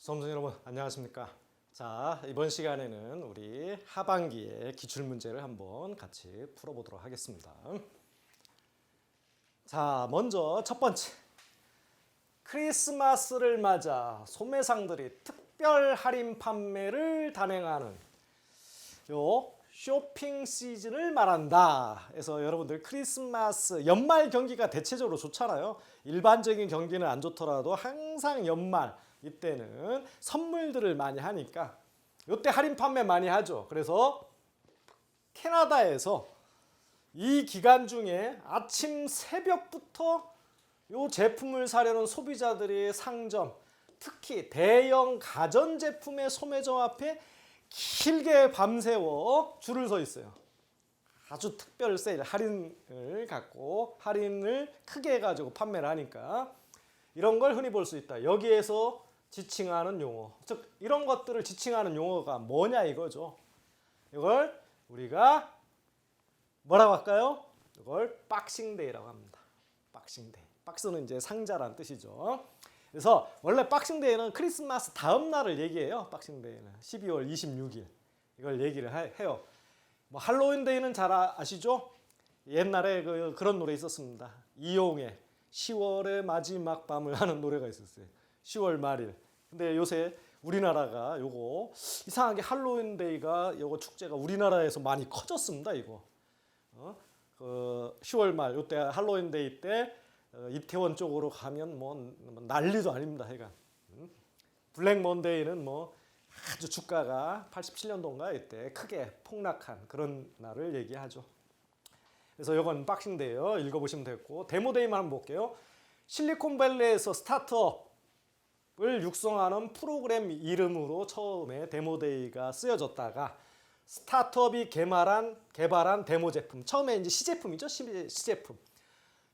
수험생 여러분 안녕하십니까? 자, 이번 시간에는 우리 하반기의 기출문제를 한번 같이 풀어보도록 하겠습니다. 자, 먼저 첫 번째, 크리스마스를 맞아 소매상들이 특별 할인 판매를 단행하는 요 쇼핑 시즌을 말한다. 그래서 여러분들 크리스마스, 연말 경기가 대체적으로 좋잖아요. 일반적인 경기는 안 좋더라도 항상 연말 이때는 선물들을 많이 하니까 이때 할인 판매 많이 하죠. 그래서 캐나다에서 이 기간 중에 아침 새벽부터 이 제품을 사려는 소비자들이 상점, 특히 대형 가전제품의 소매점 앞에 길게 밤새워 줄을 서 있어요. 아주 특별 세일, 할인을 갖고 할인을 크게 해가지고 판매를 하니까 이런 걸 흔히 볼 수 있다. 여기에서 지칭하는 용어, 즉 이런 것들을 지칭하는 용어가 뭐냐 이거죠. 이걸 우리가 뭐라고 할까요? 이걸 박싱데이라고 합니다. 박싱데이. 박스는 이제 상자란 뜻이죠. 그래서 원래 박싱데이는 크리스마스 다음 날을 얘기해요. 박싱데이는 12월 26일 이걸 얘기를 해요. 뭐 할로윈데이는 잘 아시죠? 옛날에 그런 노래 있었습니다. 이용의 10월의 마지막 밤을 하는 노래가 있었어요. 10월 말일. 근데 요새 우리나라가 요거 이상하게 할로윈데이가 요거 축제가 우리나라에서 많이 커졌습니다. 이거 10월 말 요때 할로윈데이 때 이태원 쪽으로 가면 뭐 난리도 아닙니다. 하여간 블랙 먼데이는 뭐 아주 주가가 87년도인가 이때 크게 폭락한 그런 날을 얘기하죠. 그래서 이건 박싱데이요. 읽어보시면 되겠고, 데모데이만 한번 볼게요. 실리콘밸리에서 스타트업을 육성하는 프로그램 이름으로 처음에 데모데이가 쓰여졌다가 스타트업이 개발한 데모 제품, 처음에 이제 시제품이죠. 시제품.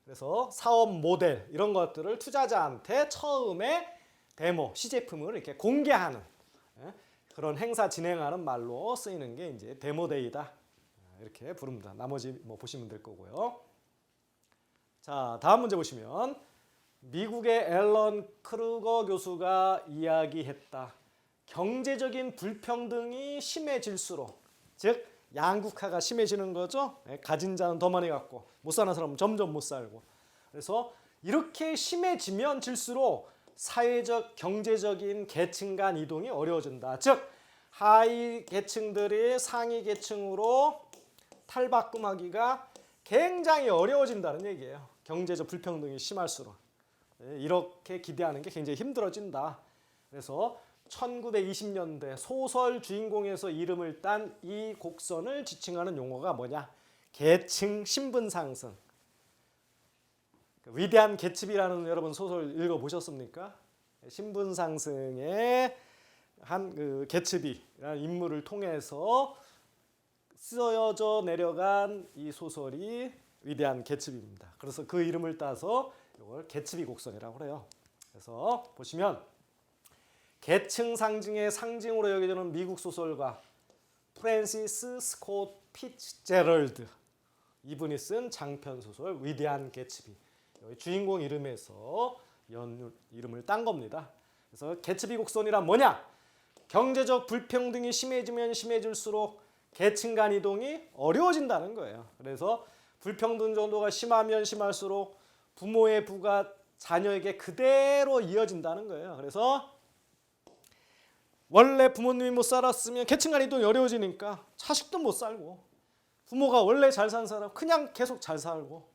그래서 사업 모델 이런 것들을 투자자한테 처음에 데모, 시제품을 이렇게 공개하는 그런 행사 진행하는 말로 쓰이는 게 이제 데모데이다. 이렇게 부릅니다. 나머지 뭐 보시면 될 거고요. 자, 다음 문제 보시면 미국의 앨런 크루거 교수가 이야기했다. 경제적인 불평등이 심해질수록, 즉 양극화가 심해지는 거죠. 가진 자는 더 많이 갖고 못 사는 사람은 점점 못 살고. 그래서 이렇게 심해지면 질수록 사회적, 경제적인 계층 간 이동이 어려워진다. 즉 하위 계층들이 상위 계층으로 탈바꿈하기가 굉장히 어려워진다는 얘기예요. 경제적 불평등이 심할수록. 이렇게 기대하는 게 굉장히 힘들어진다. 그래서 1920년대 소설 주인공에서 이름을 딴 이 곡선을 지칭하는 용어가 뭐냐? 계층 신분 상승. 위대한 개츠비라는 여러분 소설 읽어보셨습니까? 신분 상승의 한 개츠비라는 인물을 통해서 쓰여져 내려간 이 소설이 위대한 개츠비입니다. 그래서 그 이름을 따서 이걸 개츠비 곡선이라고 그래요. 그래서 보시면 계층 상징의 상징으로 여겨지는 미국 소설가 프랜시스 스콧 피츠제럴드, 이분이 쓴 장편 소설 위대한 개츠비, 여기 주인공 이름에서 이름을 딴 겁니다. 그래서 개츠비 곡선이란 뭐냐? 경제적 불평등이 심해지면 심해질수록 계층 간 이동이 어려워진다는 거예요. 그래서 불평등 정도가 심하면 심할수록 부모의 부가 자녀에게 그대로 이어진다는 거예요. 그래서 원래 부모님이 못 살았으면 계층 간 이동이 어려워지니까 자식도 못 살고, 부모가 원래 잘 산 사람 그냥 계속 잘 살고.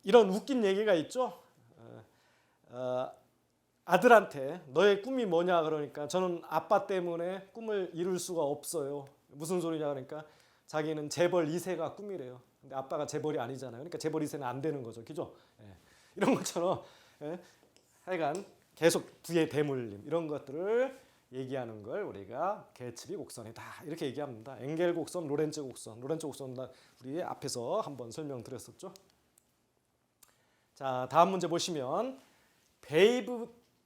이런 웃긴 얘기가 있죠. 아들한테 너의 꿈이 뭐냐 그러니까 저는 아빠 때문에 꿈을 이룰 수가 없어요. 무슨 소리냐 그러니까 자기는 재벌 2세가 꿈이래요. 근데 아빠가 재벌이 아니잖아요. 그러니까 재벌 2세는 안 되는 거죠. 그죠? 이런 것처럼 하여간 계속 부의 대물림 이런 것들을 얘기하는 걸 우리가 개츠비 곡선이다 이렇게 얘기합니다. 엥겔 곡선, 로렌츠 곡선. 로렌츠 곡선 우리 앞에서 한번 설명드렸었죠. 자, 다음 문제 보시면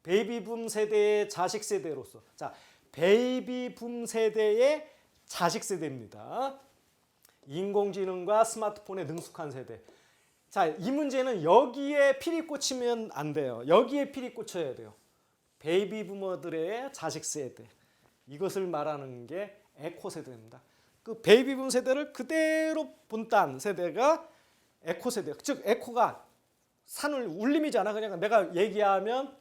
베이비붐 세대의 자식 세대로서, 자, 베이비붐 세대의 자식 세대입니다. 인공지능과 스마트폰에 능숙한 세대. 자, 이 문제는 여기에 필이 꽂히면 안 돼요. 여기에 필이 꽂혀야 돼요. 베이비 부머들의 자식 세대, 이것을 말하는 게 에코 세대입니다. 그 베이비 붐 세대를 그대로 본딴 세대가 에코 세대. 즉 에코가 산을 울림이잖아. 그냥 내가 얘기하면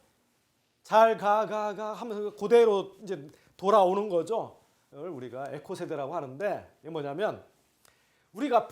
잘 가 하면서 그대로 이제 돌아오는 거죠. 이걸 우리가 에코 세대라고 하는데, 이게 뭐냐면 우리가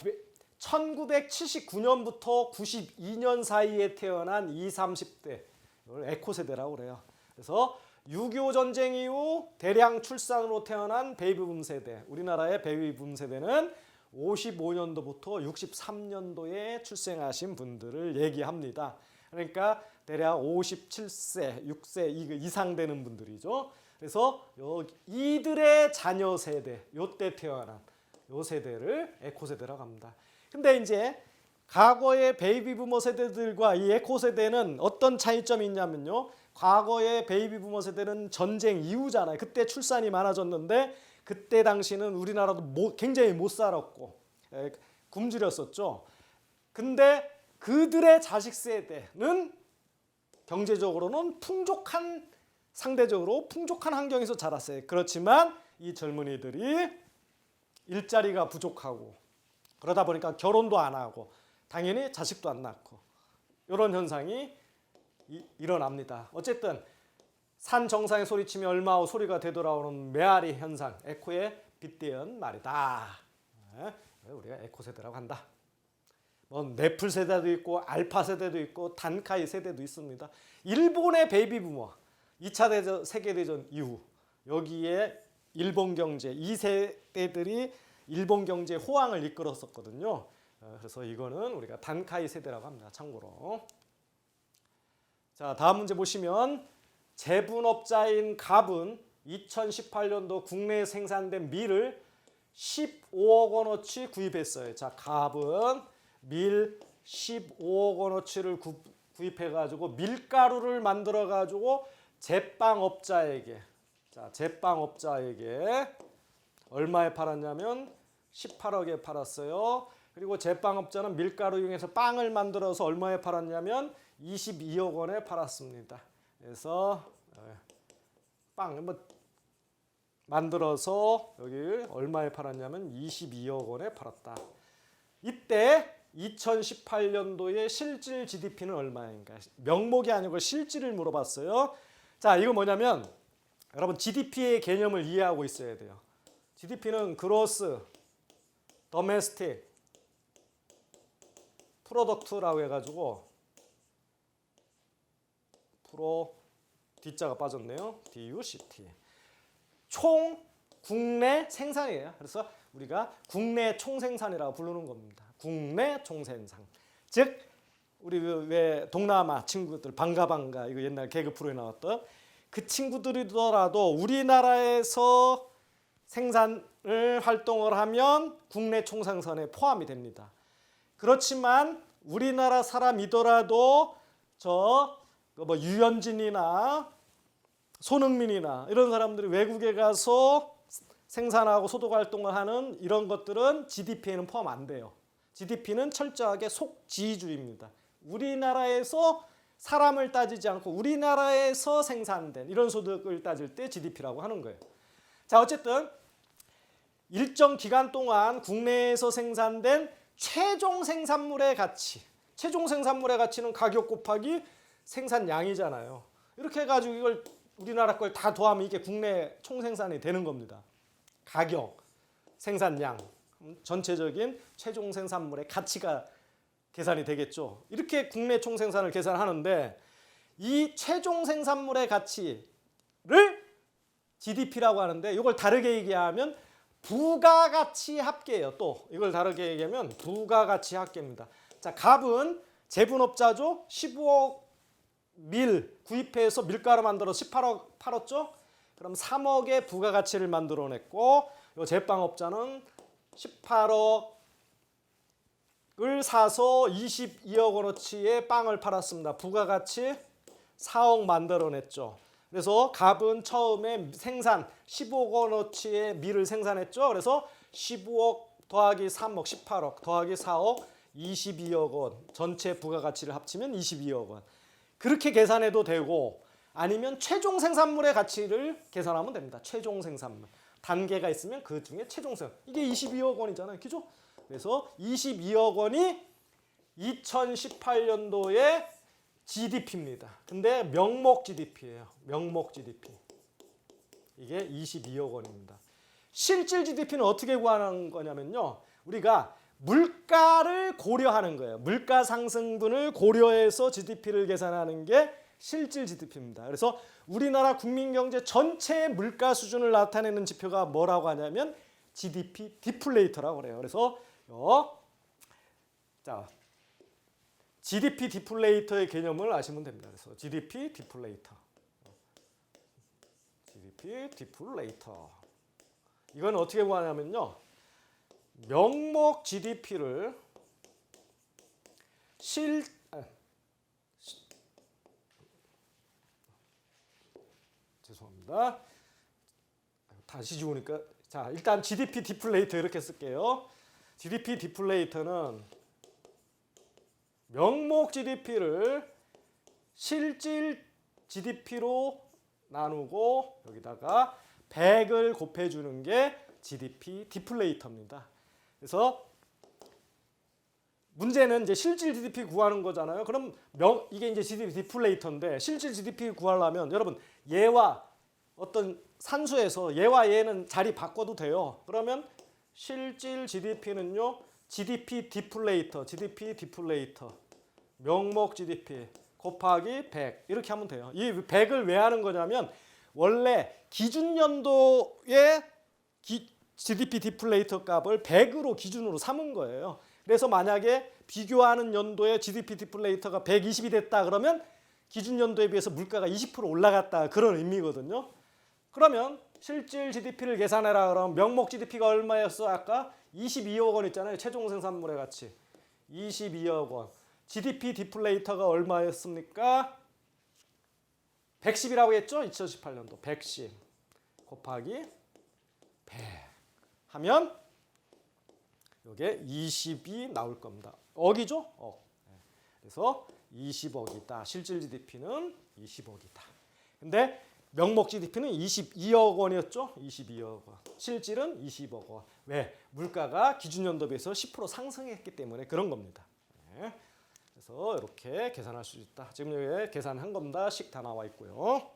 1979년부터 92년 사이에 태어난 20, 30대, 이걸 에코 세대라고 그래요. 그래서 6.25 전쟁 이후 대량 출산으로 태어난 베이비붐 세대, 우리나라의 베이비붐 세대는 55년도부터 63년도에 출생하신 분들을 얘기합니다. 그러니까 대략 57세, 6세 이상 되는 분들이죠. 그래서 이들의 자녀 세대, 요때 태어난 요 세대를 에코 세대라고 합니다. 근데 이제 과거의 베이비 부머 세대들과 이 에코 세대는 어떤 차이점이 있냐면요. 과거의 베이비 부머 세대는 전쟁 이후잖아요. 그때 출산이 많아졌는데 그때 당시는 우리나라도 굉장히 못 살았고 굶주렸었죠. 근데 그들의 자식 세대는 경제적으로는 상대적으로 풍족한 환경에서 자랐어요. 그렇지만 이 젊은이들이 일자리가 부족하고 그러다 보니까 결혼도 안 하고 당연히 자식도 안 낳고 이런 현상이 일어납니다. 어쨌든 산 정상에 소리치며 얼마 후 소리가 되돌아오는 메아리 현상, 에코에 빗대은 말이다. 우리가 에코 세대라고 한다. 뭐 네플 세대도 있고 알파 세대도 있고 단카이 세대도 있습니다. 일본의 베이비 부머 2차 세계대전 이후 여기에 일본 경제, 이 세대들이 일본 경제 호황을 이끌었었거든요. 그래서 이거는 우리가 단카이 세대라고 합니다. 참고로. 자, 다음 문제 보시면 제분업자인 갑은 2018년도 국내에 생산된 밀을 15억 원어치 구입했어요. 자, 갑은 밀 15억 원어치를 구입해가지고 밀가루를 만들어가지고 제빵업자에게, 자, 제빵업자에게 얼마에 팔았냐면 18억에 팔았어요. 그리고 제빵업자는 밀가루 이용해서 빵을 만들어서 얼마에 팔았냐면 22억 원에 팔았습니다. 그래서 빵 만들어서 여기 얼마에 팔았냐면 22억 원에 팔았다. 이때 2018년도에 실질 GDP는 얼마인가? 명목이 아니고 실질을 물어봤어요. 자, 이거 뭐냐면 여러분 GDP의 개념을 이해하고 있어야 돼요. GDP는 그로스 도메스틱 프로덕트라고 해가지고 프로 D자가 빠졌네요. DUCT. 총 국내 생산이에요. 그래서 우리가 국내 총생산이라고 부르는 겁니다. 국내 총생산. 즉 우리 왜 동남아 친구들 반가 이거 옛날 개그 프로에 나왔던 그 친구들이더라도 우리나라에서 생산을 활동을 하면 국내 총생산에 포함이 됩니다. 그렇지만 우리나라 사람이더라도 뭐 유현진이나 손흥민이나 이런 사람들이 외국에 가서 생산하고 소득 활동을 하는 이런 것들은 GDP에는 포함 안 돼요. GDP는 철저하게 속지주입니다. 우리나라에서 사람을 따지지 않고 우리나라에서 생산된 이런 소득을 따질 때 GDP라고 하는 거예요. 자, 어쨌든 일정 기간 동안 국내에서 생산된 최종 생산물의 가치, 최종 생산물의 가치는 가격 곱하기 생산량이잖아요. 이렇게 해가지고 이걸 우리나라 걸 다 더하면 이게 국내 총생산이 되는 겁니다. 가격, 생산량, 전체적인 최종 생산물의 가치가 계산이 되겠죠. 이렇게 국내 총생산을 계산하는데 이 최종 생산물의 가치를 GDP라고 하는데 이걸 다르게 얘기하면 부가가치 합계예요. 또 이걸 다르게 얘기하면 부가가치 합계입니다. 자, 갑은 제분업자죠. 15억 밀 구입해서 밀가루 만들어서 18억 팔았죠. 그럼 3억의 부가가치를 만들어냈고 이 제빵업자는 18억을 사서 22억 원어치의 빵을 팔았습니다. 부가가치 4억 만들어냈죠. 그래서 갑은 처음에 생산 15억 원어치의 밀을 생산했죠. 그래서 15억 더하기 3억 18억 더하기 4억 22억 원 전체 부가가치를 합치면 22억 원. 그렇게 계산해도 되고 아니면 최종 생산물의 가치를 계산하면 됩니다. 최종 생산물. 단계가 있으면 그 중에 최종 생산. 이게 22억 원이잖아요. 그죠? 그래서 22억 원이 2018년도에 GDP입니다. 근데 명목 GDP예요. 명목 GDP. 이게 22억 원입니다. 실질 GDP는 어떻게 구하는 거냐면요. 우리가 물가를 고려하는 거예요. 물가 상승분을 고려해서 GDP를 계산하는 게 실질 GDP입니다. 그래서 우리나라 국민 경제 전체의 물가 수준을 나타내는 지표가 뭐라고 하냐면 GDP 디플레이터라고 그래요. 그래서 자, GDP 디플레이터의 개념을 아시면 됩니다. 그래서 GDP 디플레이터. GDP 디플레이터. 이건 어떻게 구하냐면요. 명목 GDP를 죄송합니다. 다시 지우니까 자, 일단 GDP 디플레이터 이렇게 쓸게요. GDP 디플레이터는 명목 GDP를 실질 GDP로 나누고 여기다가 100을 곱해주는 게 GDP 디플레이터입니다. 그래서 문제는 이제 실질 GDP 구하는 거잖아요. 그럼 이게 이제 GDP 디플레이터인데 실질 GDP 구하려면 여러분 얘와 어떤 산수에서 얘와 얘는 자리 바꿔도 돼요. 그러면 실질 GDP는요. GDP 디플레이터 명목 GDP 곱하기 100 이렇게 하면 돼요. 이 100을 왜 하는 거냐면 원래 기준 연도의 GDP 디플레이터 값을 100으로 기준으로 삼은 거예요. 그래서 만약에 비교하는 연도에 GDP 디플레이터가 120이 됐다 그러면 기준 연도에 비해서 물가가 20% 올라갔다 그런 의미거든요. 그러면 실질 GDP를 계산해라 그러면 명목 GDP가 얼마였어? 아까 22억 원 있잖아요. 최종 생산물의 가치 22억 원. GDP 디플레이터가 얼마였습니까? 110이라고 했죠? 2018년도 110 곱하기 100 하면 이게 20이 나올 겁니다. 억이죠? 억. 그래서 20억이다. 실질 GDP는 20억이다. 근데 명목 GDP는 22억 원이었죠? 22억 원. 실질은 20억 원. 왜? 물가가 기준연도 비해서 10% 상승했기 때문에 그런 겁니다. 네. 그래서 이렇게 계산할 수 있다. 지금 여기에 계산한 겁니다. 식 다 나와 있고요.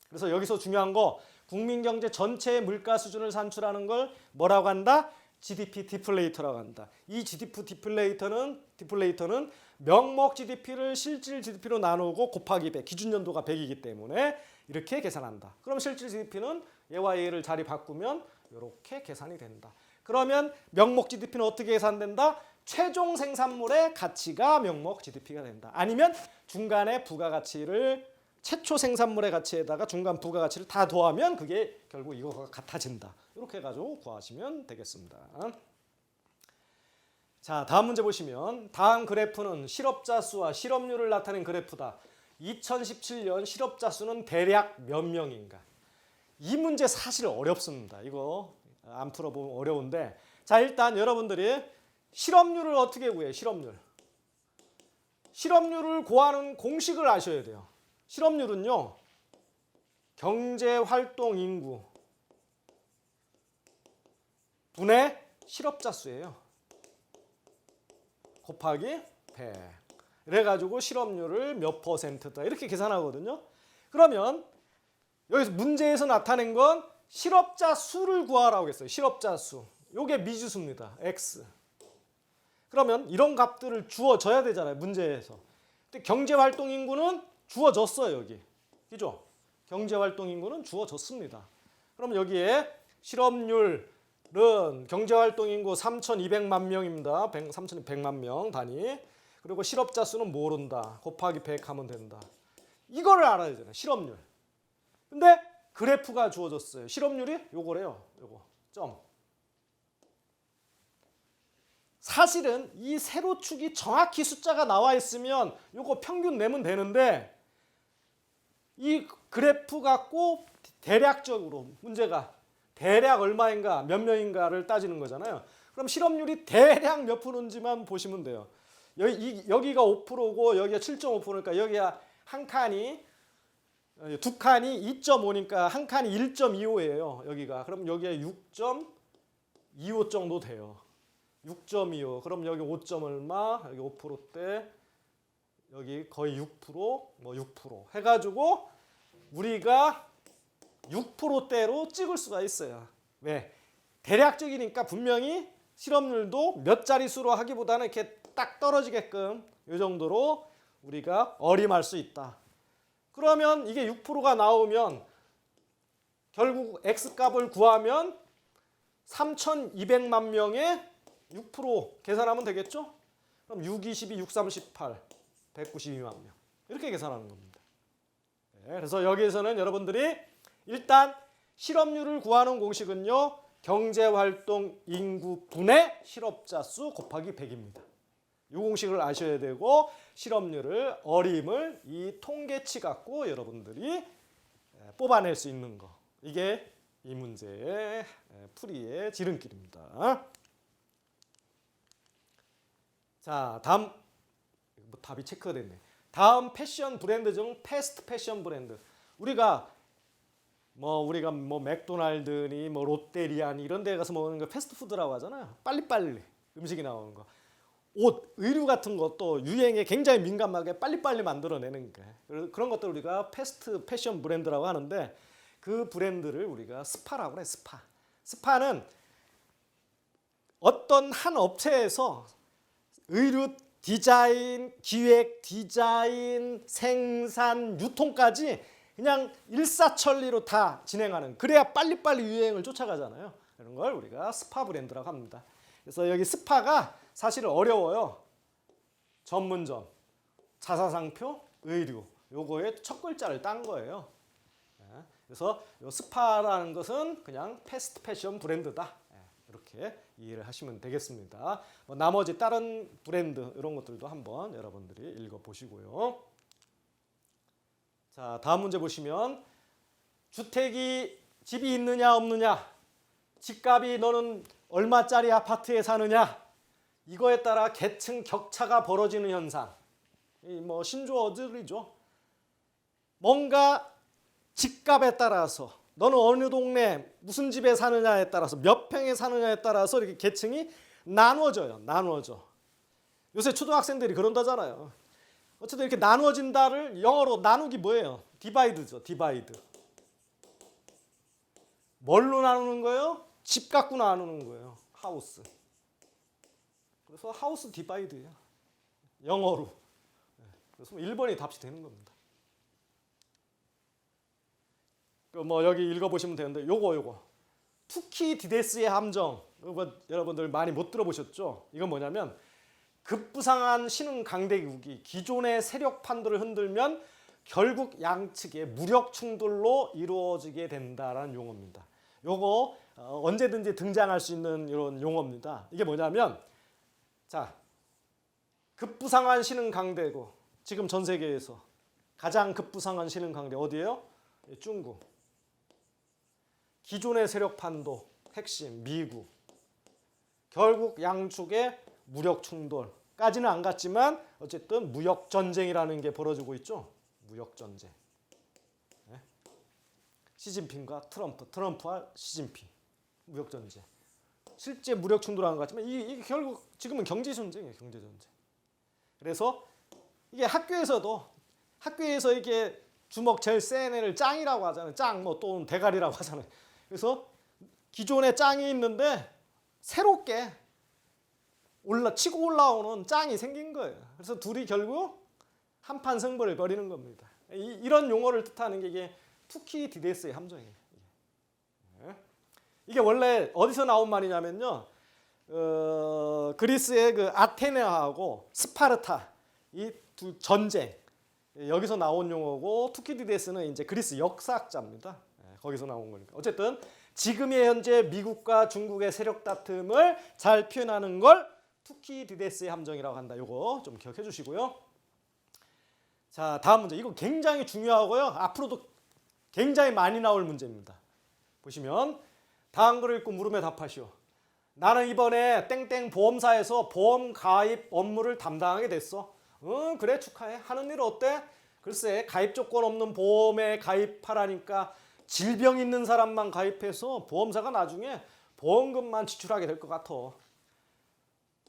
그래서 여기서 중요한 거 국민 경제 전체의 물가 수준을 산출하는 걸 뭐라고 한다? GDP 디플레이터라고 한다. 이 GDP 디플레이터는 명목 GDP를 실질 GDP로 나누고 곱하기 100, 기준 연도가 100이기 때문에 이렇게 계산한다. 그럼 실질 GDP는 얘와 얘를 자리 바꾸면 이렇게 계산이 된다. 그러면 명목 GDP는 어떻게 계산된다? 최종 생산물의 가치가 명목 GDP가 된다. 아니면 중간에 부가가치를 최초 생산물의 가치에다가 중간 부가가치를 다 더하면 그게 결국 이거가 같아진다. 이렇게 해가지고 구하시면 되겠습니다. 자, 다음 문제 보시면 다음 그래프는 실업자 수와 실업률을 나타낸 그래프다. 2017년 실업자 수는 대략 몇 명인가? 이 문제 사실 어렵습니다. 이거 안 풀어보면 어려운데 자, 일단 여러분들이 실업률을 어떻게 구해요? 실업률을 구하는 공식을 아셔야 돼요. 실업률은요. 경제활동 인구 분의 실업자 수예요. 곱하기 100. 그래가지고 실업률을 몇 %다 이렇게 계산하거든요. 그러면 여기서 문제에서 나타낸 건 실업자 수를 구하라고 했어요. 실업자 수. 요게 미지수입니다. X. 그러면 이런 값들을 주어져야 되잖아요. 문제에서. 근데 경제활동 인구는 주어졌어요. 여기. 그죠? 경제활동 인구는 주어졌습니다. 그럼 여기에 실업률은 경제활동 인구 3,200만 명입니다. 3,200만 명 단위. 그리고 실업자 수는 모른다. 곱하기 100 하면 된다. 이거를 알아야 되잖아요. 실업률. 근데 그래프가 주어졌어요. 실업률이 요거래요. 요거. 점. 사실은 이 세로축이 정확히 숫자가 나와 있으면 요거 평균 내면 되는데 이 그래프 갖고 대략적으로 문제가 대략 얼마인가 몇 명인가를 따지는 거잖아요. 그럼 실업률이 대략 몇 프로인지만 보시면 돼요. 여기가 5%고 여기가 7.5%니까 여기가 한 칸이 두 칸이 2.5니까 한 칸이 1.25예요. 여기가. 그럼 여기에 6.25 정도 돼요. 6.25. 그럼 여기 5점 얼마? 여기 5%대. 여기 거의 6%, 뭐 6% 해가지고 우리가 6%대로 찍을 수가 있어요. 왜? 대략적이니까 분명히 실업률도 몇 자릿수로 하기보다는 이렇게 딱 떨어지게끔 이 정도로 우리가 어림할 수 있다. 그러면 이게 6%가 나오면 결국 X값을 구하면 3,200만 명의 6% 계산하면 되겠죠? 그럼 6, 22, 6, 38, 192만 명. 이렇게 계산하는 겁니다. 네, 그래서 여기에서는 여러분들이 일단 실업률을 구하는 공식은요. 경제활동 인구 분의 실업자 수 곱하기 100입니다. 이 공식을 아셔야 되고 실업률을 어림을 이 통계치 갖고 여러분들이 뽑아낼 수 있는 거. 이게 이 문제의 풀이의 지름길입니다. 자, 다음 뭐 답이 체크가 됐네. 다음 패션 브랜드 중 패스트 패션 브랜드. 우리가 뭐 맥도날드니 뭐 롯데리아니 이런 데 가서 먹는 거 패스트푸드라고 하잖아요. 빨리빨리 음식이 나오는 거. 옷, 의류 같은 것도 유행에 굉장히 민감하게 빨리빨리 만들어내는 게 그런 것들 우리가 패스트 패션 브랜드라고 하는데 그 브랜드를 우리가 스파라고 그래. 스파. 스파는 어떤 한 업체에서 의류 디자인, 기획, 디자인, 생산, 유통까지 그냥 일사천리로 다 진행하는 그래야 빨리빨리 유행을 쫓아가잖아요. 이런 걸 우리가 스파 브랜드라고 합니다. 그래서 여기 스파가 사실은 어려워요. 전문점, 자사상표, 의류 요거의 첫 글자를 딴 거예요. 그래서 요 스파라는 것은 그냥 패스트 패션 브랜드다. 이렇게 이해를 하시면 되겠습니다. 나머지 다른 브랜드 이런 것들도 한번 여러분들이 읽어보시고요. 자, 다음 문제 보시면 집이 있느냐 없느냐, 집값이 너는 얼마짜리 아파트에 사느냐, 이거에 따라 계층 격차가 벌어지는 현상. 뭐 신조어들이죠. 뭔가 집값에 따라서 너는 어느 동네 무슨 집에 사느냐에 따라서 몇 평에 사느냐에 따라서 이렇게 계층이 나누어져요. 요새 초등학생들이 그런다잖아요. 어쨌든 이렇게 나누어진다를 영어로 나누기 뭐예요? 디바이드죠. 디바이드. 뭘로 나누는 거예요? 집 갖고 나누는 거예요. 하우스. 그래서 하우스 디바이드예요. 영어로. 그래서 1번이 답이 되는 겁니다. 뭐 여기 읽어보시면 되는데 요거 투키디데스의 함정 여러분들 많이 못 들어보셨죠? 이건 뭐냐면 급부상한 신흥 강대국이 기존의 세력 판도를 흔들면 결국 양측의 무력 충돌로 이루어지게 된다라는 용어입니다. 요거 언제든지 등장할 수 있는 이런 용어입니다. 이게 뭐냐면 자, 급부상한 신흥 강대국 지금 전 세계에서 가장 급부상한 신흥 강대 어디예요? 중국. 기존의 세력 판도 핵심 미국. 결국 양쪽의 무력 충돌까지는 안 갔지만 어쨌든 무역 전쟁이라는 게 벌어지고 있죠. 무역 전쟁. 네? 시진핑과 트럼프와 시진핑 무역 전쟁. 실제 무력 충돌은 안 갔지만 이게 결국 지금은 경제 전쟁이에요. 경제 전쟁. 그래서 이게 학교에서 이게 주먹 제일 센 애를 짱이라고 하잖아요. 짱 뭐 또는 대가리라고 하잖아요. 그래서 기존에 짱이 있는데 새롭게 치고 올라오는 짱이 생긴 거예요. 그래서 둘이 결국 한판 승부를 벌이는 겁니다. 이런 용어를 뜻하는 게 이게 투키디데스의 함정이에요. 이게 원래 어디서 나온 말이냐면요. 그리스의 그 아테네하고 스파르타 이 두 전쟁 여기서 나온 용어고 투키디데스는 이제 그리스 역사학자입니다. 거기서 나온 거니까. 어쨌든 지금의 현재 미국과 중국의 세력 다툼을 잘 표현하는 걸 투키디데스의 함정이라고 한다. 요거 좀 기억해 주시고요. 자, 다음 문제. 이거 굉장히 중요하고요. 앞으로도 굉장히 많이 나올 문제입니다. 보시면 다음 글을 읽고 물음에 답하시오. 나는 이번에 땡땡 보험사에서 보험 가입 업무를 담당하게 됐어. 그래 축하해. 하는 일 어때? 글쎄 가입 조건 없는 보험에 가입하라니까 질병 있는 사람만 가입해서 보험사가 나중에 보험금만 지출하게 될 것 같아.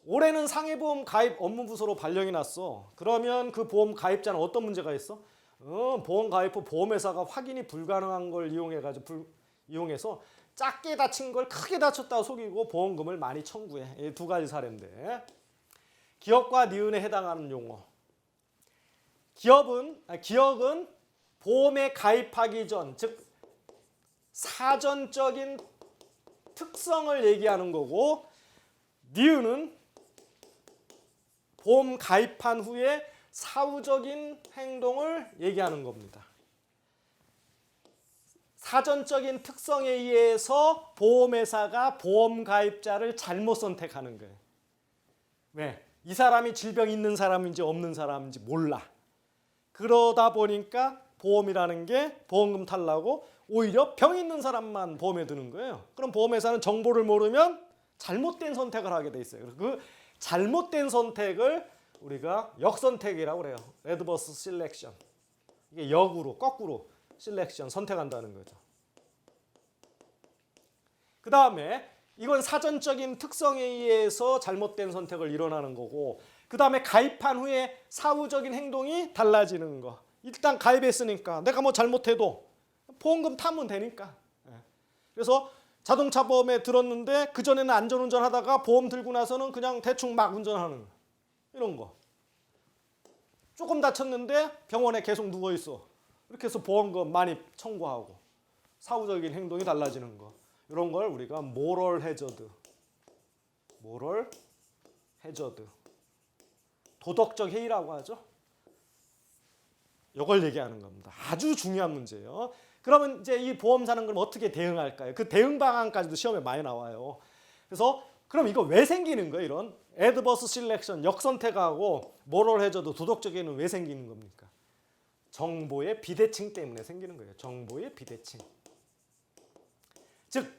올해는 상해보험 가입 업무부서로 발령이 났어. 그러면 그 보험 가입자는 어떤 문제가 있어? 보험 가입 후 보험회사가 확인이 불가능한 걸 이용해서 작게 다친 걸 크게 다쳤다고 속이고 보험금을 많이 청구해. 이 두 가지 사례인데, 기억과 니은에 해당하는 용어. 기억은 보험에 가입하기 전, 즉 사전적인 특성을 얘기하는 거고, 니은은 보험 가입한 후에 사후적인 행동을 얘기하는 겁니다. 사전적인 특성에 의해서 보험회사가 보험 가입자를 잘못 선택하는 거예요. 왜? 이 사람이 질병 있는 사람인지 없는 사람인지 몰라. 그러다 보니까 보험이라는 게 보험금 탈라고 오히려 병 있는 사람만 보험에 드는 거예요. 그럼 보험회사는 정보를 모르면 잘못된 선택을 하게 돼 있어요. 그 잘못된 선택을 우리가 역선택이라고 그래요. Adverse Selection. 이게 역으로, 거꾸로 Selection, 선택한다는 거죠. 그 다음에 이건 사전적인 특성에 의해서 잘못된 선택을 일어나는 거고, 그 다음에 가입한 후에 사후적인 행동이 달라지는 거. 일단 가입했으니까 내가 뭐 잘못해도 보험금 타면 되니까. 그래서 자동차 보험에 들었는데 그전에는 안전운전 하다가 보험 들고 나서는 그냥 대충 막 운전하는 거. 이런 거. 조금 다쳤는데 병원에 계속 누워있어. 이렇게 해서 보험금 많이 청구하고 사후적인 행동이 달라지는 거. 이런 걸 우리가 모럴 해저드, 도덕적 해이라고 하죠. 이걸 얘기하는 겁니다. 아주 중요한 문제예요. 그러면 이제 이 보험사는 그럼 어떻게 대응할까요? 그 대응 방안까지도 시험에 많이 나와요. 그래서 그럼 이거 왜 생기는 거예요? 이런 애드버스 실렉션, 역선택하고 모럴 해저드, 도덕적 해는 왜 생기는 겁니까? 정보의 비대칭 때문에 생기는 거예요. 정보의 비대칭. 즉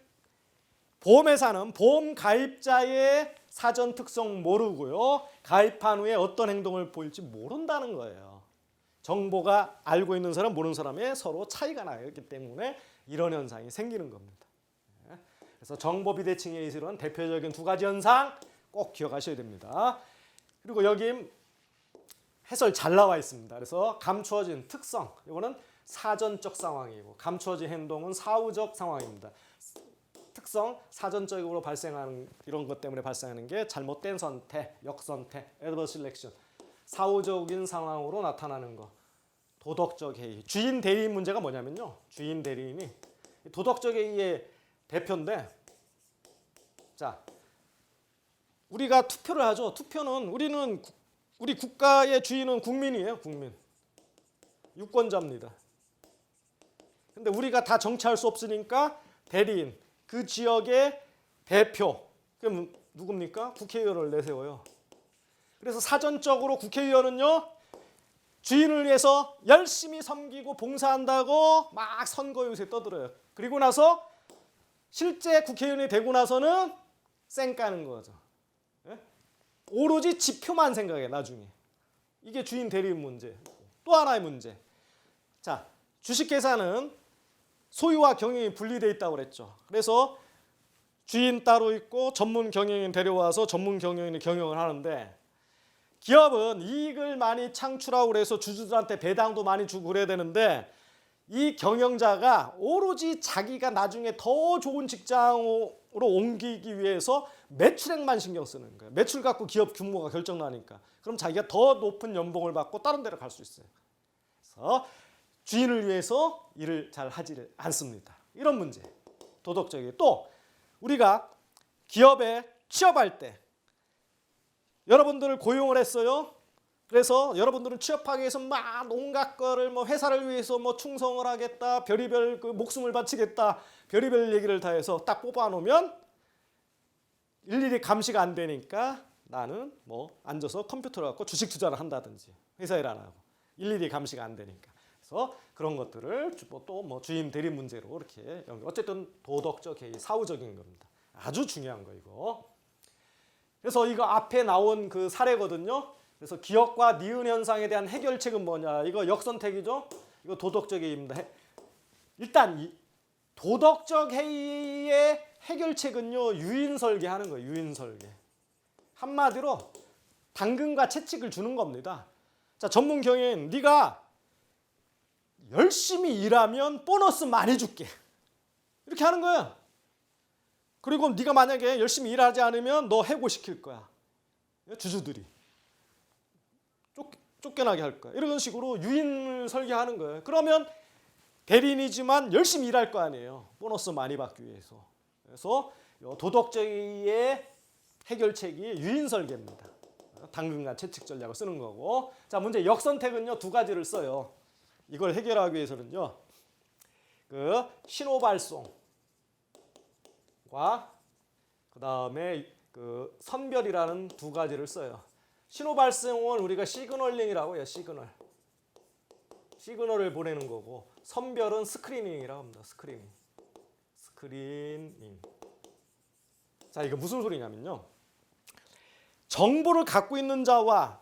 보험회사는 보험 가입자의 사전 특성 모르고요, 가입한 후에 어떤 행동을 보일지 모른다는 거예요. 정보가 알고 있는 사람 모르는 사람의 서로 차이가 나기 때문에 이런 현상이 생기는 겁니다. 그래서 정보 비대칭에 이르는 대표적인 두 가지 현상 꼭 기억하셔야 됩니다. 그리고 여기 해설 잘 나와 있습니다. 그래서 감추어진 특성, 이거는 사전적 상황이고 감추어진 행동은 사후적 상황입니다. 특성, 사전적으로 발생하는 이런 것 때문에 발생하는 게 잘못된 선택, 역선택, adverse selection. 사후적인 상황으로 나타나는 거. 도덕적 해이. 주인 대리인 문제가 뭐냐면요. 주인 대리인이 도덕적 해이의 대표인데, 자, 우리가 투표를 하죠. 투표는 우리 국가의 주인은 국민이에요. 국민. 유권자입니다. 근데 우리가 다 정치할 수 없으니까 대리인, 그 지역의 대표, 그럼 누굽니까? 국회의원을 내세워요. 그래서 사전적으로 국회의원은요, 주인을 위해서 열심히 섬기고 봉사한다고 막 선거 요새 떠들어요. 그리고 나서 실제 국회의원이 되고 나서는 쌩 까는 거죠. 오로지 지표만 생각해 나중에. 이게 주인 대리인 문제. 또 하나의 문제. 자, 주식회사는 소유와 경영이 분리되어 있다고 그랬죠. 그래서 주인 따로 있고 전문 경영인 데려와서 전문 경영인이 경영을 하는데, 기업은 이익을 많이 창출하고 그래서 주주들한테 배당도 많이 주고 그래야 되는데, 이 경영자가 오로지 자기가 나중에 더 좋은 직장으로 옮기기 위해서 매출액만 신경 쓰는 거예요. 매출 갖고 기업 규모가 결정나니까. 그럼 자기가 더 높은 연봉을 받고 다른 데로 갈 수 있어요. 그래서 주인을 위해서 일을 잘 하지를 않습니다. 이런 문제. 도덕적이에요. 또 우리가 기업에 취업할 때 여러분들을 고용을 했어요. 그래서 여러분들은 취업하기 위해서 막 온갖 거를 뭐 회사를 위해서 뭐 충성을 하겠다, 별의별 그 목숨을 바치겠다, 별의별 얘기를 다 해서 딱 뽑아 놓으면 일일이 감시가 안 되니까 나는 뭐 앉아서 컴퓨터를 갖고 주식 투자를 한다든지 회사 일 안 하고 일일이 감시가 안 되니까. 그래서 그런 것들을 또 뭐 주인 대리 문제로 이렇게 어쨌든 도덕적 해이, 사후적인 겁니다. 아주 중요한 거 이거. 그래서 이거 앞에 나온 그 사례거든요. 그래서 기업과 니은 현상에 대한 해결책은 뭐냐? 이거 역선택이죠. 이거 도덕적 해이입니다. 일단 이 도덕적 해이의 해결책은요, 유인설계 하는 거예요. 유인설계. 한마디로 당근과 채찍을 주는 겁니다. 자, 전문 경영인, 네가 열심히 일하면 보너스 많이 줄게. 이렇게 하는 거야. 그리고 네가 만약에 열심히 일하지 않으면 너 해고시킬 거야. 주주들이. 쫓겨나게 할 거야. 이런 식으로 유인을 설계하는 거예요. 그러면 대리인이지만 열심히 일할 거 아니에요. 보너스 많이 받기 위해서. 그래서 도덕적의 해결책이 유인 설계입니다. 당근과 채찍 전략을 쓰는 거고. 자, 문제 역선택은요, 두 가지를 써요. 이걸 해결하기 위해서는요, 그 신호발송과 그 다음에 그 선별이라는 두 가지를 써요. 신호발송은 우리가 시그널링이라고 해요. 시그널을 보내는 거고, 선별은 스크리닝이라고 합니다. 스크리닝. 자, 이거 무슨 소리냐면요, 정보를 갖고 있는 자와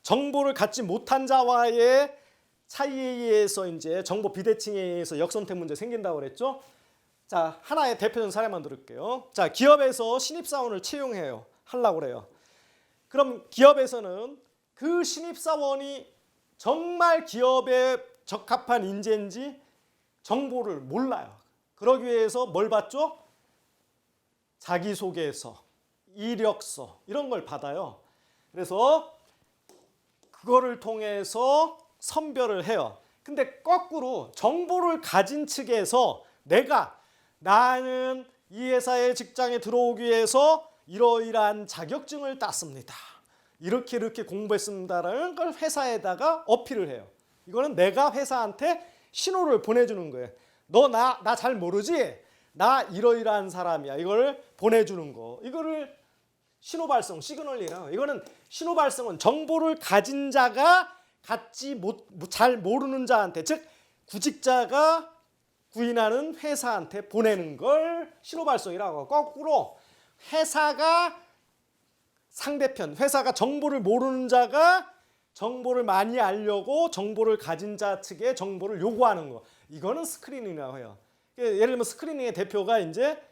정보를 갖지 못한 자와의 차이에 의해서 이제 정보 비대칭에 의해서 역선택 문제 생긴다고 그랬죠. 자, 하나의 대표적인 사례만 들을게요. 자, 기업에서 신입사원을 채용해요. 하려고 그래요. 그럼 기업에서는 그 신입사원이 정말 기업에 적합한 인재인지 정보를 몰라요. 그러기 위해서 뭘 받죠? 자기소개서, 이력서 이런 걸 받아요. 그래서 그거를 통해서 선별을 해요. 근데 거꾸로 정보를 가진 측에서 나는 이 회사의 직장에 들어오기 위해서 이러이러한 자격증을 땄습니다. 이렇게 공부했습니다라는 걸 회사에다가 어필을 해요. 이거는 내가 회사한테 신호를 보내주는 거예요. 너 나 잘 모르지? 나 이러이러한 사람이야. 이걸 보내주는 거. 이거를 신호발송, 시그널이라. 이거는 신호발송은 정보를 가진 자가 잘 모르는 자한테, 즉 구직자가 구인하는 회사한테 보내는 걸 신호발송이라고 하고, 거꾸로 회사가 정보를 모르는 자가 정보를 많이 알려고 정보를 가진 자 측에 정보를 요구하는 거. 이거는 스크리닝이라고 해요. 예를 들면 스크리닝의 대표가 이제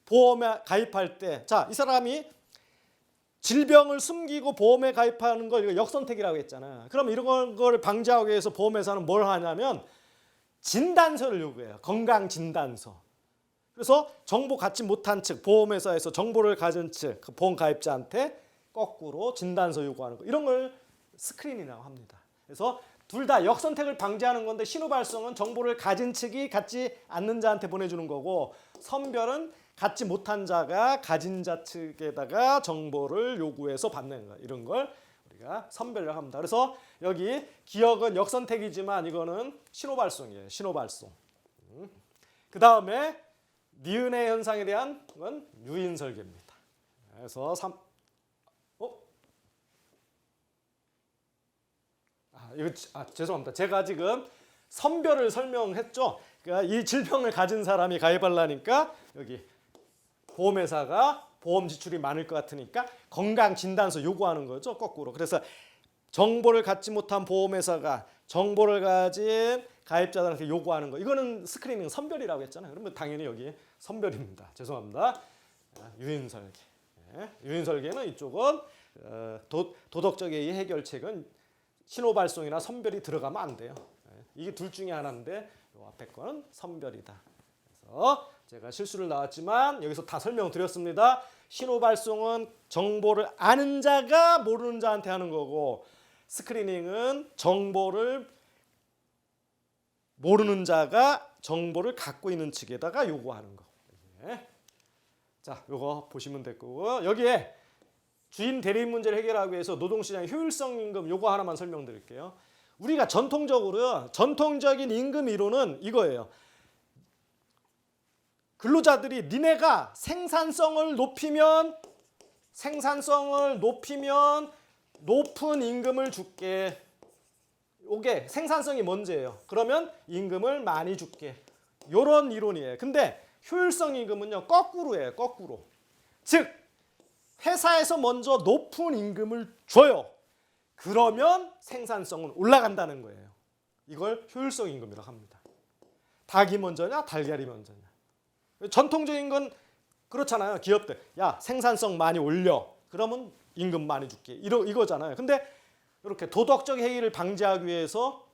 보험에 가입할 때, 자, 이 사람이 질병을 숨기고 보험에 가입하는 걸 이거 역선택이라고 했잖아. 그럼 이런 거를 방지하기 위해서 보험회사는 뭘 하냐면 진단서를 요구해요. 건강 진단서. 그래서 정보 갖지 못한 측, 보험회사에서 정보를 가진 측, 그 보험 가입자한테 거꾸로 진단서 요구하는 거. 이런 걸 스크린이라고 합니다. 그래서 둘 다 역선택을 방지하는 건데, 신호발송은 정보를 가진 측이 갖지 않는 자한테 보내주는 거고, 선별은 갖지 못한 자가 가진 자 측에다가 정보를 요구해서 받는 거. 이런 걸 우리가 선별이라고 합니다. 그래서 여기 기억은 역선택이지만 이거는 신호발송이에요. 신호발송. 그 다음에 니은의 현상에 대한 건 유인설계입니다. 그래서 죄송합니다. 제가 지금 선별을 설명했죠. 그러니까 이 질병을 가진 사람이 가입하려니까 여기 보험회사가 보험 지출이 많을 것 같으니까 건강진단서 요구하는 거죠. 거꾸로. 그래서 정보를 갖지 못한 보험회사가 정보를 가진 가입자들한테 요구하는 거. 이거는 스크리닝 선별이라고 했잖아요. 그러면 당연히 여기 선별입니다. 죄송합니다. 유인설계. 유인설계는 이쪽은 도덕적의 해결책은 신호발송이나 선별이 들어가면 안 돼요. 이게 둘 중에 하나인데 이 앞에 거는 선별이다. 그래서 제가 실수를 나왔지만 여기서 다 설명드렸습니다. 신호발송은 정보를 아는 자가 모르는 자한테 하는 거고, 스크리닝은 정보를 모르는 자가 정보를 갖고 있는 측에다가 요구하는 거. 자, 요거 보시면 될 거고요. 여기에 주인 대리인 문제를 해결하기 위해서 노동시장의 효율성 임금 요거 하나만 설명드릴게요. 우리가 전통적인 임금 이론은 이거예요. 근로자들이 니네가 생산성을 높이면 높은 임금을 줄게. 이게 생산성이 문제예요. 그러면 임금을 많이 줄게. 이런 이론이에요. 근데 효율성 임금은요, 거꾸로예요. 거꾸로. 즉 회사에서 먼저 높은 임금을 줘요. 그러면 생산성은 올라간다는 거예요. 이걸 효율성 임금이라고 합니다. 닭이 먼저냐 달걀이 먼저냐. 전통적인 건 그렇잖아요. 기업들 야 생산성 많이 올려. 그러면 임금 많이 줄게. 이거잖아요. 근데 이렇게 도덕적 해이를 방지하기 위해서